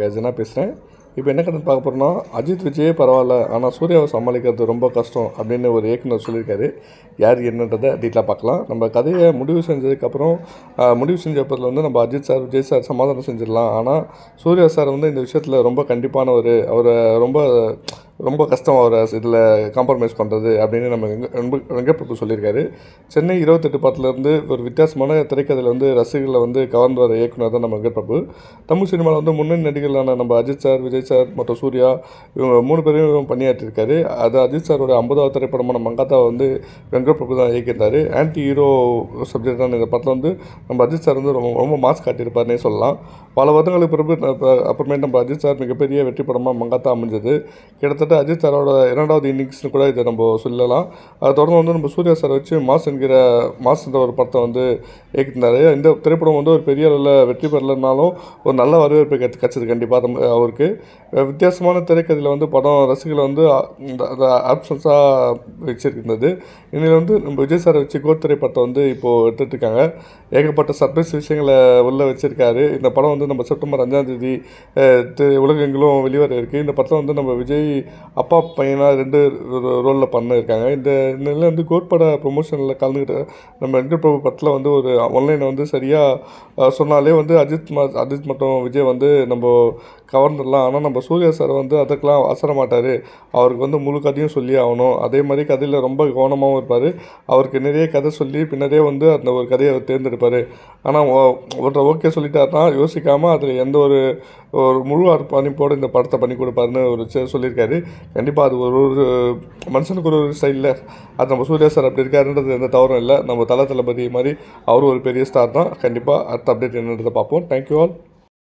கஜனா பேசுகிறேன். இப்போ என்ன கதை பார்க்க போகிறோம்னா, அஜித் விஜயே பரவாயில்ல, ஆனால் சூர்யாவை சமாளிக்கிறது ரொம்ப கஷ்டம் அப்படின்னு ஒரு இயக்குனர் சொல்லியிருக்காரு. யார் என்னன்றதை டீட்டெயிலாக பார்க்கலாம். நம்ம கதையை முடிவு செஞ்சதுக்கப்புறம் முடிவு செஞ்சப்பத்தில் வந்து நம்ம அஜித் சார், விஜய் சார் சமாதானம் செஞ்சிடலாம். ஆனால் சூர்யா சார் வந்து இந்த விஷயத்தில் ரொம்ப கண்டிப்பானவர். அவரை ரொம்ப ரொம்ப கஷ்டம் அவரை இதில் காம்ப்ரமைஸ் பண்ணுறது அப்படின்னு நம்ம வெங்கட்பிரபு சொல்லியிருக்காரு. சென்னை 28 படத்துலேருந்து ஒரு வித்தியாசமான திரைக்கதையில் வந்து ரசிகர்களை வந்து கவர்ந்து வர இயக்குனர் தான் நம்ம வெங்கட்பிரபு. தமிழ் சினிமாவில் வந்து முன்னணி நடிகர்களான நம்ம அஜித் சார், விஜய் சார் மற்றும் சூர்யா இவங்க 3 பேரையும் பணியாற்றிருக்காரு. அது அஜித் சாரோட 50வது திரைப்படமான மங்காத்தாவை வந்து வெங்கட்பிரபு தான் இயக்கியிருந்தார். ஆன்டி ஹீரோ சப்ஜெக்டான இந்த படத்தில் வந்து நம்ம அஜித் சார் வந்து ரொம்ப மாஸ் காட்டியிருப்பார்னே சொல்லலாம். பல வருடங்களுக்கு பிறகு அப்புறமேட்டு நம்ம அஜித் சார் மிகப்பெரிய வெற்றி படமாக மங்காத்தா அமைஞ்சது. கிட்டத்தட்ட அஜித் சாரோட 2வது இன்னிங்ஸ்னு கூட இதை நம்ம சொல்லலாம். அதை தொடர்ந்து வந்து நம்ம சூர்யா சார் வச்சு மாஸ் என்ற ஒரு படத்தை வந்து இயக்கியிருந்தார். இந்த திரைப்படம் வந்து ஒரு பெரிய அளவில் வெற்றி பெறலைனாலும் ஒரு நல்ல வரவேற்பு கிடச்சிது கண்டிப்பாக அவருக்கு. வித்தியாசமான திரைக்கதையில் வந்து படம் ரசிகர்களை வந்து ஆப்ஷன்ஸாக வச்சுருந்தது. இதில் வந்து நம்ம விஜய் சாரை வச்சு கோட் திரைப்படத்தை வந்து இப்போது எடுத்துகிட்ருக்காங்க. ஏகப்பட்ட சர்ப்ரைஸ் விஷயங்களை உள்ளே வச்சுருக்காரு. இந்த படம் வந்து நம்ம செப்டம்பர் 5ஆம் தேதி உலகெங்கிலும் வெளிவர இருக்குது. இந்த படத்தில் வந்து நம்ம விஜய் அப்பா பையனாக 2 ரோலில் பண்ணியிருக்காங்க. இந்த நிலையில் வந்து கோட் பட ப்ரொமோஷனில் கலந்துக்கிட்ட நம்ம வெங்கட்பிரபு படத்தில் வந்து ஒரு ஆன்லைனை வந்து சரியாக சொன்னாலே வந்து அஜித் மற்றும் விஜய் வந்து நம்ம கவர்ந்துடலாம். ஆனால் நம்ம சூர்யா சார் வந்து அதுக்கெலாம் அசர மாட்டார். அவருக்கு வந்து முழு கதையும் சொல்லி ஆகணும். அதே மாதிரி கதையில் ரொம்ப கவனமாகவும் இருப்பார். அவருக்கு நிறைய கதை சொல்லி பின்னரே வந்து அந்த ஒரு கதையை அவர் தேர்ந்தெடுப்பார். ஆனால் ஒருத்தர் ஓகே சொல்லிட்டாருன்னா யோசிக்காமல் அதில் எந்த ஒரு முழு அர்ப்பணிப்போடு இந்த படத்தை பண்ணி கொடுப்பாருன்னு ஒரு சொல்லியிருக்காரு. கண்டிப்பாக அது ஒரு மனுஷனுக்கு ஒரு ஸ்டைலில் அது நம்ம சூர்யா சார் அப்படி இருக்காருன்றது எந்த தவறும் இல்லை. நம்ம தளபதி மாதிரி அவரும் ஒரு பெரிய ஸ்டார் தான். கண்டிப்பாக அடுத்த அப்டேட் என்னன்றதை பார்ப்போம். Thank you all.